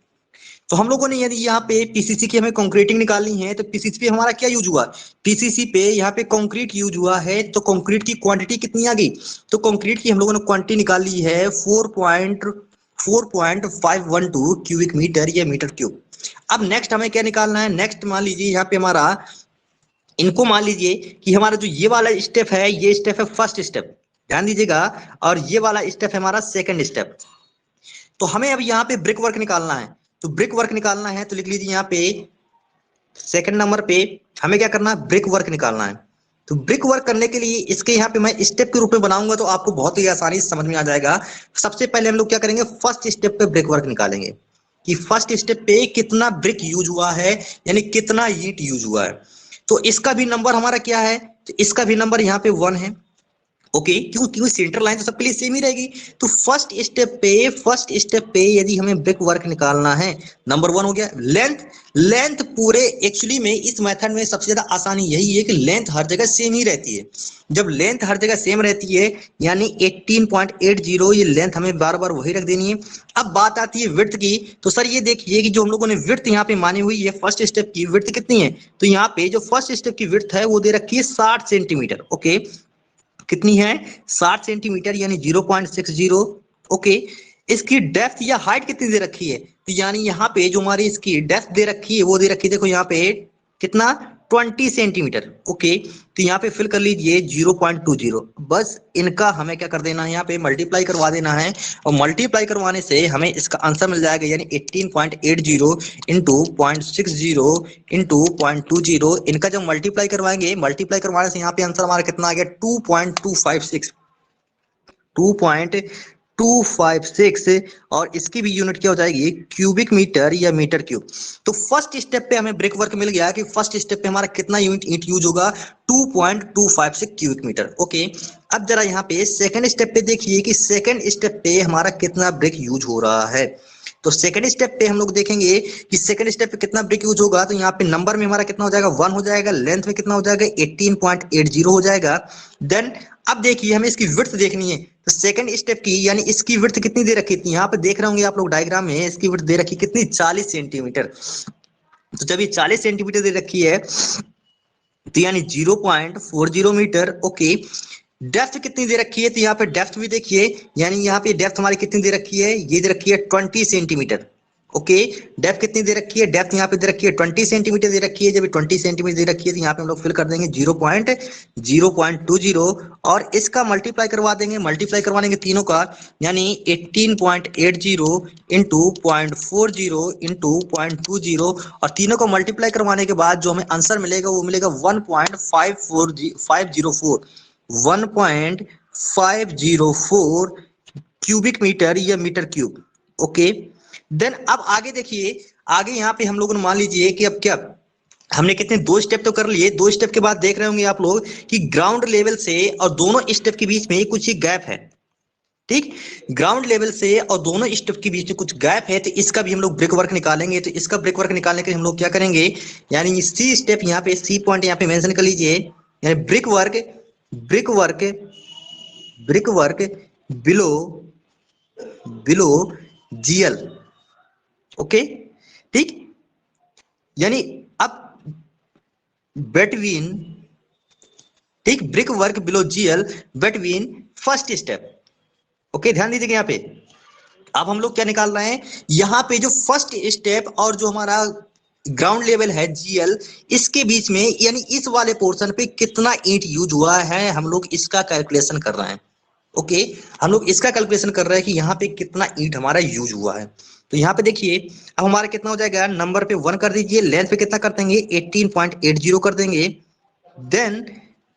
तो हम लोगों ने यदि यहाँ पे पीसीसी की हमें कंक्रीटिंग निकालनी है, तो पीसीसी पे हमारा क्या यूज हुआ, पीसीसी पे यहाँ पे कंक्रीट यूज हुआ है, तो कंक्रीट की क्वांटिटी कितनी आ गई, तो कंक्रीट की हम लोगों ने क्वांटिटी निकाल ली है 4.512 क्यूबिक मीटर या मीटर क्यूब। अब नेक्स्ट हमें क्या निकालना है, नेक्स्ट मान लीजिए यहाँ पे हमारा, इनको मान लीजिए कि हमारा जो ये वाला स्टेप है, ये स्टेप है फर्स्ट स्टेप, ध्यान दीजिएगा, और ये वाला स्टेप है हमारा सेकंड स्टेप। तो हमें अब यहाँ पे ब्रिक वर्क निकालना है, तो ब्रिक वर्क निकालना है तो लिख लीजिए यहाँ पे सेकंड नंबर पे हमें क्या करना है, ब्रिक वर्क निकालना है। तो ब्रिक वर्क करने के लिए इसके यहाँ पे मैं स्टेप के रूप में बनाऊंगा तो आपको बहुत ही आसानी से समझ में आ जाएगा। सबसे पहले हम लोग क्या करेंगे, फर्स्ट स्टेप पे ब्रिक वर्क निकालेंगे कि फर्स्ट स्टेप पे कितना ब्रिक यूज हुआ है, यानी कितना ईंट यूज हुआ है। तो इसका भी नंबर हमारा क्या है, तो इसका भी नंबर यहाँ पे 1 है। ओके, क्यों, क्योंकि सेंटर लाइन तो सबके लिए सेम ही रहेगी। तो फर्स्ट स्टेप पे यदि हमें ब्रिक वर्क निकालना है, नंबर 1 हो गया। लेंथ पूरे एक्चुअली में इस मेथड में सबसे ज्यादा आसानी यही है कि लेंथ हर जगह सेम ही रहती है। जब लेंथ हर जगह सेम रहती है यानी 18.80, ये लेंथ हमें बार बार वही रख देनी है। अब बात आती है विड्थ की, तो सर ये देखिए कि जो हम लोगों ने विड्थ यहाँ पे मानी हुई है, फर्स्ट स्टेप की विड्थ कितनी है, तो यहाँ पे जो फर्स्ट स्टेप की विड्थ है वो दे रखी है 60 सेंटीमीटर। ओके, कितनी है 60 सेंटीमीटर यानी 0.60। ओके, इसकी डेप्थ या हाइट कितनी दे रखी है, तो यानी यहाँ पे जो हमारी इसकी डेप्थ दे रखी है वो दे रखी है, देखो यहाँ पे कितना 20 सेंटीमीटर। ओके, तो यहाँ पे फिल कर लीजिए 0.20। बस इनका हमें क्या कर देना है, यहाँ पे मल्टीप्लाई करवा देना है, और मल्टीप्लाई करवाने से हमें इसका आंसर मिल जाएगा यानी 18.80 इंटू 0.60 इंटू 0.20। इनका जब मल्टीप्लाई करवाएंगे, मल्टीप्लाई करवाने से यहाँ पे आंसर हमारा कितना आ गया 2.256, और इसकी भी यूनिट क्या हो जाएगी क्यूबिक मीटर या मीटर क्यूब। तो फर्स्ट स्टेप पे हमें ब्रिक वर्क मिल गया कि फर्स्ट स्टेप पे हमारा कितना यूनिट ईंट यूज होगा 2.256 क्यूबिक मीटर। ओके, अब जरा यहाँ पे सेकंड स्टेप पे देखिए कि सेकंड स्टेप पे हमारा कितना ब्रिक यूज हो रहा है। तो सेकंड स्टेप पे हम लोग देखेंगे कि सेकंड स्टेप पे कितना ब्रिक यूज होगा, तो यहाँ पे नंबर में हमारा कितना हो जाएगा 1 हो जाएगा, लेंथ में कितना हो जाएगा 18.80 हो जाएगा। देन अब देखिए हमें इसकी विड्थ देखनी है, तो सेकंड स्टेप की यानी इसकी विड्थ कितनी दे रखी थी, यहाँ पे देख रहे होंगे आप लोग डायग्राम में, इसकी विड्थ दे रखी कितनी 40 सेंटीमीटर। तो जब ये 40 सेंटीमीटर दे रखी है तो यानी 0.40 मीटर। ओके, डेप्थ कितनी दे रखी है, तो यहाँ पे डेप्थ भी देखिए, यानी यहाँ पे डेप्थ हमारी कितनी दे रखी है, ये दे रखी है 20 सेंटीमीटर। ओके, डेप्थ कितनी दे रखी है, डेप्थ यहाँ पे दे रखी है 20 सेंटीमीटर दे रखी है। जब 20 सेंटीमीटर दे रखी है तो यहाँ पे हम लोग फिल कर देंगे 0.20 और इसका मल्टीप्लाई करवा देंगे, मल्टीप्लाई करवा देंगे तीनों का, यानी 18.80 इंटू 0.40 इंटू 0.20 और तीनों को मल्टीप्लाई करवाने के बाद जो हमें आंसर मिलेगा वो मिलेगा 1.504 क्यूबिक मीटर या मीटर क्यूब। ओके, देन अब आगे देखिए, आगे यहाँ पे हम लोगों ने मान लीजिए कि अब क्या हमने कितने दो स्टेप तो कर लिए, दो स्टेप के बाद देख रहे होंगे आप लोग कि ग्राउंड लेवल से और दोनों स्टेप के बीच में कुछ ही गैप है। ठीक, ग्राउंड लेवल से और दोनों स्टेप के बीच में कुछ गैप है, तो इसका भी हम लोग ब्रिक वर्क निकालेंगे। तो इसका ब्रिक वर्क निकालने के लिए हम लोग क्या करेंगे, यानी सी स्टेप यहाँ पे, सी पॉइंट यहाँ पे मेंशन कर लीजिए, यानी brick work brick work brick work below below GL. Okay, ठीक, यानी अब बिटवीन, ठीक, brick work below GL between first step. Okay, ध्यान दीजिएगा यहाँ पे, अब हम लोग क्या निकाल रहे हैं, यहाँ पे जो फर्स्ट स्टेप और जो हमारा ग्राउंड लेवल है जीएल, इसके बीच में यानी इस वाले पोर्शन पे कितना ईंट यूज हुआ है, हम लोग इसका कैलकुलेशन कर रहे हैं। ओके, हम लोग इसका कैलकुलेशन कर रहे हैं कि यहाँ पे कितना ईंट हमारा यूज हुआ है। तो यहाँ पे देखिए, अब हमारा कितना हो जाएगा, नंबर पे 1 कर दीजिए, लेंथ पे कितना कर देंगे 18.80 कर देंगे। देन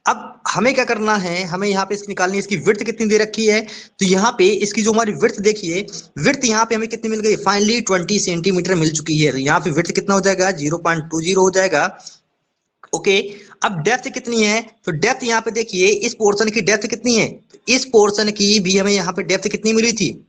अब हमें क्या करना है, हमें यहाँ पे इसकी निकालनी है, इसकी विड्थ कितनी दे रखी है, तो यहाँ पे इसकी जो हमारी विड्थ देखिए, विड्थ यहाँ पे हमें कितनी मिल गई, फाइनली 20 सेंटीमीटर मिल चुकी है। तो यहाँ पे विड्थ कितना हो जाएगा, 0.20 हो जाएगा। ओके, अब डेप्थ कितनी है, तो डेप्थ यहाँ पे देखिए, इस पोर्शन की डेप्थ कितनी है, तो इस पोर्शन की भी हमें यहाँ पे डेप्थ कितनी मिली थी,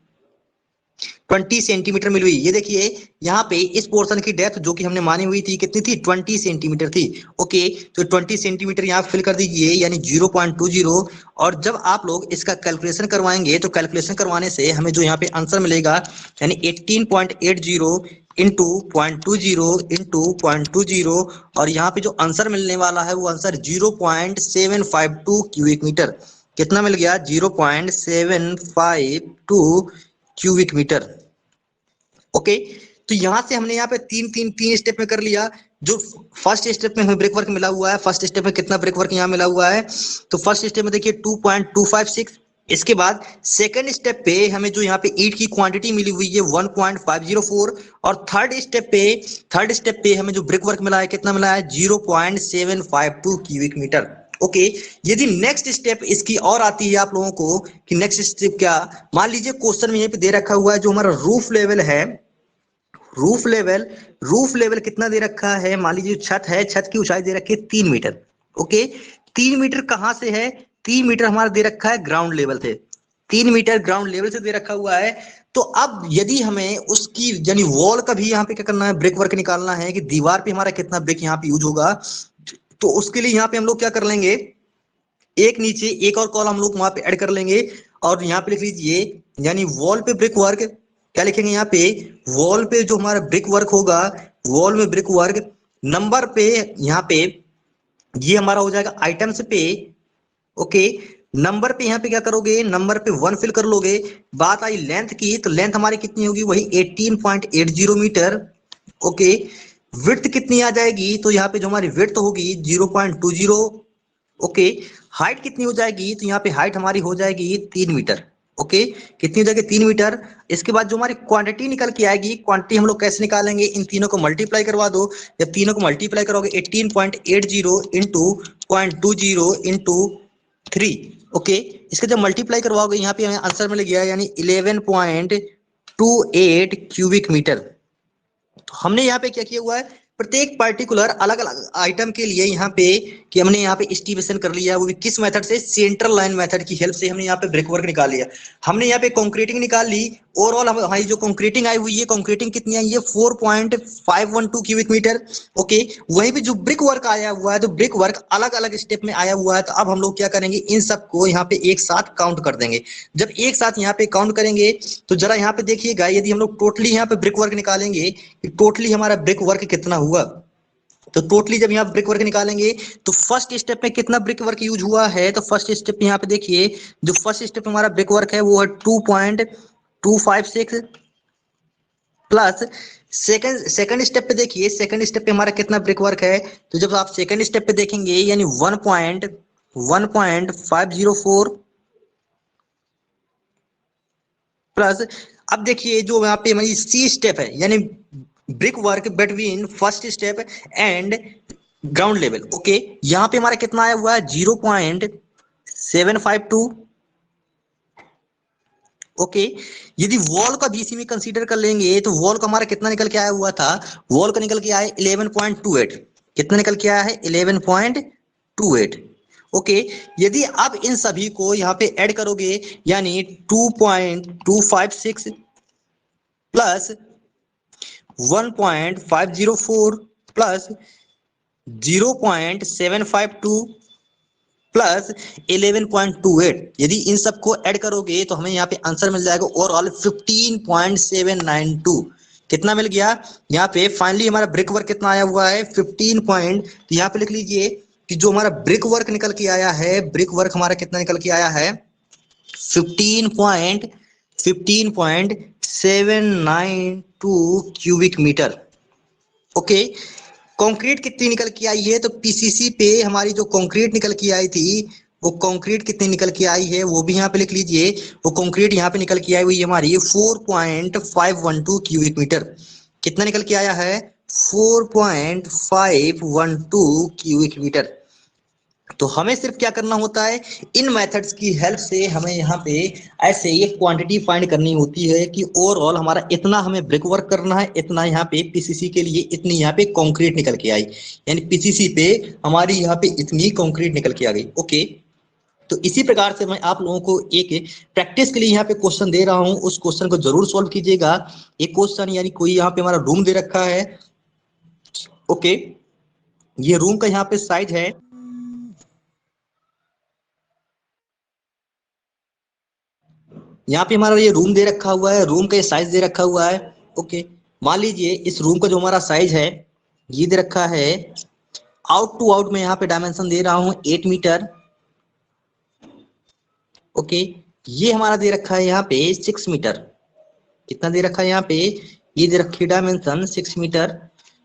20 सेंटीमीटर मिली हुई। ये देखिए यहाँ पे इस पोर्शन की डेप्थ जो कि हमने मानी हुई थी कितनी थी, 20 सेंटीमीटर थी। ओके, तो 20 सेंटीमीटर यहाँ फिल कर दीजिए, यानी 0.20 और जब आप लोग इसका कैलकुलेशन करवाएंगे तो कैलकुलेशन करवाने से हमें जो यहाँ पे आंसर मिलेगा, यानी 18.80 इंटू 0.20 इंटू 0.20 और यहाँ पे जो आंसर मिलने वाला है वो आंसर 0.752 क्यूबिक मीटर। कितना मिल गया, 0.752 क्यूबिक मीटर। ओके, तो यहां से हमने यहाँ पे तीन स्टेप में कर लिया। जो फर्स्ट स्टेप में हमें ब्रेक वर्क मिला हुआ है, फर्स्ट स्टेप में कितना ब्रेक वर्क यहाँ मिला हुआ है, तो फर्स्ट स्टेप में देखिए 2.256। इसके बाद सेकंड स्टेप पे हमें जो यहाँ पे ईंट की क्वांटिटी मिली हुई है 1.504 और थर्ड स्टेप पे हमें जो ब्रेक वर्क मिला है कितना मिला है, 0.752 क्यूबिक मीटर। ओके, यदि नेक्स्ट स्टेप इसकी और आती है आप लोगों को कि नेक्स्ट स्टेप क्या, मान लीजिए क्वेश्चन में यहाँ पे दे रखा हुआ है जो हमारा रूफ लेवल है, रूफ लेवल कितना दे रखा है, मान लीजिए छत है, छत की ऊंचाई दे रखी है 3 मीटर। ओके, 3 मीटर कहां से है, 3 मीटर हमारा दे रखा है ग्राउंड लेवल से, 3 मीटर ग्राउंड लेवल से दे रखा हुआ है। तो अब यदि हमें उसकी यानी वॉल का भी यहाँ पे क्या करना है, ब्रेक वर्क निकालना है कि दीवार पे हमारा कितना ब्रेक यहाँ पे यूज होगा, तो उसके लिए यहाँ पे हम लोग क्या कर लेंगे, एक नीचे एक और कॉलम हम लोग वहां पे ऐड कर लेंगे और यहाँ पे लिख लीजिए, यानी वॉल पे ब्रिक वर्क, क्या लिखेंगे यहाँ पे, वॉल पे जो हमारा ब्रिक वर्क होगा, वॉल में ब्रिक वर्क, नंबर पे यहाँ पे ये हमारा हो जाएगा आइटम्स पे। ओके, नंबर पे यहाँ पे क्या करोगे, नंबर पे 1 फिल कर लोगे। बात आई लेंथ की, तो लेंथ हमारी कितनी होगी, वही 18.80 मीटर। ओके, विड्थ कितनी आ जाएगी, तो यहाँ पे जो हमारी विड्थ होगी 0.20। ओके, हाइट कितनी हो जाएगी, तो यहाँ पे हाइट हमारी हो जाएगी 3 मीटर। ओके, कितनी हो जाएगी, 3 मीटर। इसके बाद जो हमारी क्वांटिटी निकल के आएगी, क्वांटिटी हम लोग कैसे निकालेंगे, इन तीनों को मल्टीप्लाई करवा दो। जब तीनों को मल्टीप्लाई करोगे 18.80 इंटू 0.20 इंटू 3। ओके, इसका जब मल्टीप्लाई करवाओगे यहाँ पे हमें आंसर मिल गया, यानी 11.28 क्यूबिक मीटर। तो हमने यहाँ पे क्या किया हुआ है, प्रत्येक पार्टिकुलर अलग अलग आइटम के लिए यहाँ पे कि हमने यहाँ पे एस्टिमेशन कर लिया है, वो भी किस मेथड से, सेंट्रल लाइन मेथड की हेल्प से हमने यहाँ पे ब्रेक वर्क निकाल लिया। हमने यहाँ पे कंक्रीटिंग निकाल ली, ओवरऑल हमारी जो कंक्रीटिंग आई हुई है, कंक्रीटिंग कितनी आई है 4.512 क्यूबिक मीटर। ओके, वहीं पे जो ब्रिक वर्क आया हुआ है, तो ब्रिक वर्क अलग अलग स्टेप में आया हुआ है। तो अब हम लोग क्या करेंगे, इन सबको यहाँ पे एक साथ काउंट कर देंगे। जब एक साथ यहाँ पे काउंट करेंगे तो जरा यहाँ पे देखिएगा, यदि हम लोग टोटली यहाँ पे ब्रिक वर्क निकालेंगे कि टोटली हमारा ब्रिक वर्क कितना हुआ, तो टोटली जब यहाँ ब्रिक वर्क निकालेंगे तो फर्स्ट स्टेप में कितना ब्रिक वर्क यूज हुआ है, तो फर्स्ट स्टेप यहाँ पे देखिए जो फर्स्ट स्टेप हमारा ब्रिक वर्क है वो है 2.256 प्लस सेकंड स्टेप पे देखिए, सेकंड स्टेप पे हमारा कितना ब्रिक वर्क है, तो जब आप सेकंड स्टेप पे देखेंगे यानी 1.504 प्लस, अब देखिए जो यहाँ पे हमारी सी स्टेप है यानी brick work between first step and ground level. Okay, यहाँ पे हमारा कितना आया हुआ है 0.752। ओके, यदि वॉल का बीसी में कंसीडर कर लेंगे तो वॉल का हमारा कितना निकल के आया हुआ था, वॉल का निकल के आया 11.28। कितना निकल के आया है 11.28। ओके, यदि आप इन सभी को यहाँ पे ऐड करोगे यानी 2.256 प्लस 1.504 प्लस 0.752 प्लस 11.28, यदि इन सबको ऐड करोगे तो हमें यहाँ पे आंसर मिल जाएगा ओवरऑल 15.792। कितना मिल गया यहाँ पे फाइनली हमारा ब्रिक वर्क कितना आया हुआ है 15 पॉइंट, तो यहाँ पे लिख लीजिए कि जो हमारा ब्रिक वर्क निकल के आया है, ब्रिक वर्क हमारा कितना निकल के आया है 15.792 क्यूबिक मीटर। ओके, कंक्रीट कितनी निकल के आई है, तो पीसीसी पे हमारी जो कंक्रीट निकल के आई थी वो कंक्रीट कितनी निकल के आई है वो भी यहाँ पे लिख लीजिए। वो कंक्रीट यहाँ पे निकल के आई हुई हमारी 4.512 क्यूबिक मीटर। कितना निकल के आया है 4.512 क्यूबिक मीटर। तो हमें सिर्फ क्या करना होता है, इन मेथड्स की हेल्प से हमें यहाँ पे ऐसे ये क्वांटिटी फाइंड करनी होती है कि ओवरऑल हमारा इतना हमें ब्रिक वर्क करना है, इतना यहाँ पे पीसीसी के लिए इतनी यहाँ पे कंक्रीट निकल के आई, यानी पीसीसी पे हमारी यहाँ पे इतनी कंक्रीट निकल के आ गई। ओके, तो इसी प्रकार से मैं आप लोगों को एक प्रैक्टिस के लिए यहाँ पे क्वेश्चन दे रहा हूँ, उस क्वेश्चन को जरूर सॉल्व कीजिएगा। एक क्वेश्चन यानी कोई यहाँ पे हमारा रूम दे रखा है। ओके, ये रूम का यहाँ पे साइज है, यहाँ पे हमारा ये रूम दे रखा हुआ है, रूम का ये साइज दे रखा हुआ है। ओके, मान लीजिए इस रूम का जो हमारा साइज है ये दे रखा है, आउट टू आउट में यहाँ पे डायमेंशन दे रहा हूँ 8 मीटर। ओके, ये हमारा दे रखा है यहाँ पे 6 मीटर। कितना दे रखा है यहाँ पे, ये दे रखी है डायमेंशन 6 मीटर।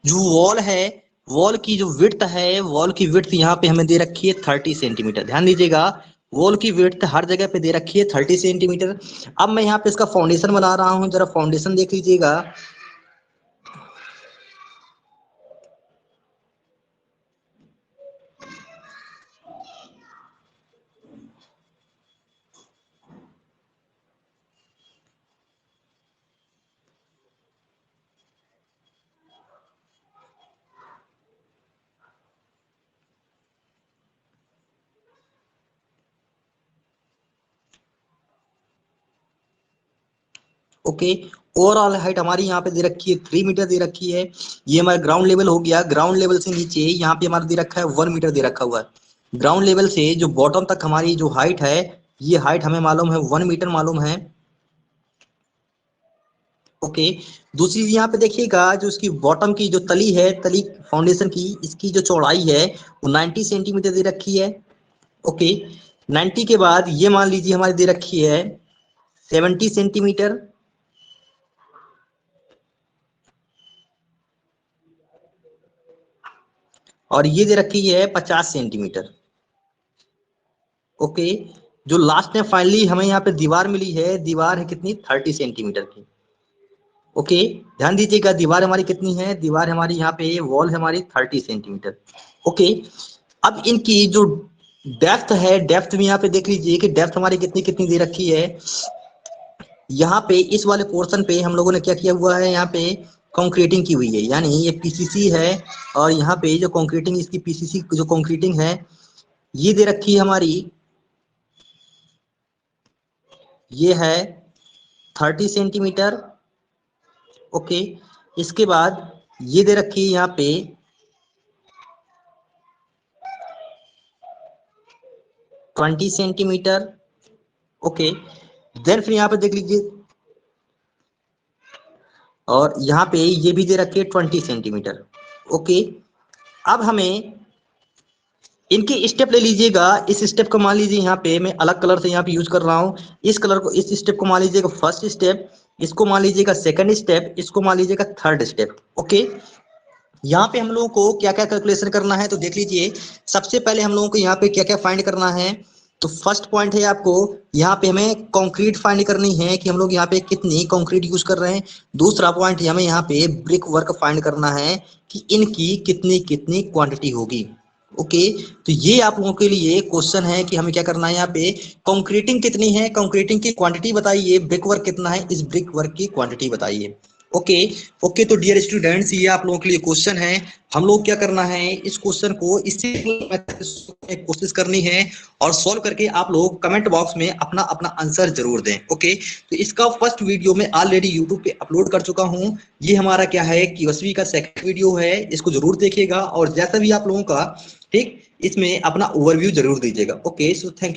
जो वॉल है, वॉल की जो विड्थ है, वॉल की विड्थ यहाँ पे हमें दे रखी है 30 सेंटीमीटर। ध्यान दीजिएगा, वॉल की विड्थ हर जगह पे दे रखी है 30 सेंटीमीटर। अब मैं यहाँ पे इसका फाउंडेशन बना रहा हूँ, जरा फाउंडेशन देख लीजिएगा। ओके, ओवरऑल हाइट हमारी यहाँ पे दे रखी है 3 मीटर दे रखी है। ये हमारा ग्राउंड लेवल हो गया, ग्राउंड लेवल से नीचे यहाँ पे हमारा दे रखा है 1 मीटर दे रखा हुआ है। ग्राउंड लेवल से जो बॉटम तक हमारी जो हाइट है, ये हाइट हमें मालूम है 1 मीटर मालूम है। ओके, दूसरी चीज यहाँ पे देखिएगा, जो इसकी बॉटम की जो तली है, तली फाउंडेशन की, इसकी जो चौड़ाई है वो 90 सेंटीमीटर दे रखी है। ओके, 90 के बाद ये मान लीजिए हमारी दे रखी है 70 सेंटीमीटर। और ये दे रखी है 50 सेंटीमीटर। ओके, जो लास्ट में फाइनली हमें यहाँ पे दीवार मिली है, दीवार है कितनी 30 सेंटीमीटर की। ओके, ध्यान दीजिएगा दीवार हमारी कितनी है, दीवार हमारी यहाँ पे वॉल है हमारी 30 सेंटीमीटर। ओके, अब इनकी जो डेप्थ है, डेप्थ में यहाँ पे देख लीजिए कि डेप्थ हमारी कितनी कितनी दे रखी है। यहाँ पे इस वाले पोर्शन पे हम लोगों ने क्या किया हुआ है, यहाँ पे कंक्रीटिंग की हुई है, यानी ये पीसीसी है और यहाँ पे जो कंक्रीटिंग, इसकी पीसीसी जो कंक्रीटिंग है ये दे रखी है हमारी, ये है 30 सेंटीमीटर। ओके, इसके बाद ये दे रखी है यहाँ पे 20 सेंटीमीटर। ओके, देन फिर यहाँ पे देख लीजिए, और यहाँ पे ये भी दे रखी है 20 सेंटीमीटर। ओके, अब हमें इनकी स्टेप ले लीजिएगा। इस स्टेप को मान लीजिए यहाँ पे मैं अलग कलर से यहाँ पे यूज कर रहा हूँ। इस कलर को, इस स्टेप को मान लीजिएगा फर्स्ट स्टेप, इसको मान लीजिएगा सेकंड स्टेप, इसको मान लीजिएगा थर्ड स्टेप। ओके, यहाँ पे हम लोगों को क्या क्या कैलकुलेशन करना है तो देख लीजिए। सबसे पहले हम लोगों को यहाँ पे क्या क्या फाइंड करना है। तो फर्स्ट पॉइंट है आपको यहाँ पे हमें कंक्रीट फाइंड करनी है कि हम लोग यहाँ पे कितनी कंक्रीट यूज कर रहे हैं। दूसरा पॉइंट हमें यहाँ पे ब्रिक वर्क फाइंड करना है कि इनकी कितनी कितनी क्वांटिटी होगी। ओके, तो ये आप लोगों के लिए क्वेश्चन है कि हमें क्या करना है। यहाँ पे कंक्रीटिंग कितनी है, कंक्रीटिंग की क्वांटिटी बताइए। ब्रिक वर्क कितना है, इस ब्रिक वर्क की क्वांटिटी बताइए। ओके, ओके, तो डियर स्टूडेंट्स ये आप लोगों के लिए क्वेश्चन है। हम लोग क्या करना है, इस क्वेश्चन को इसी कोशिश करनी है और सॉल्व करके आप लोग कमेंट बॉक्स में अपना अपना आंसर जरूर दें। ओके, तो इसका फर्स्ट वीडियो मैं ऑलरेडी यूट्यूब पे अपलोड कर चुका हूं। ये हमारा क्या है, क्यूएसवी का सेकंड वीडियो है, इसको जरूर देखिएगा और जैसा भी आप लोगों का ठीक इसमें अपना ओवरव्यू जरूर दीजिएगा। Okay, so thank you.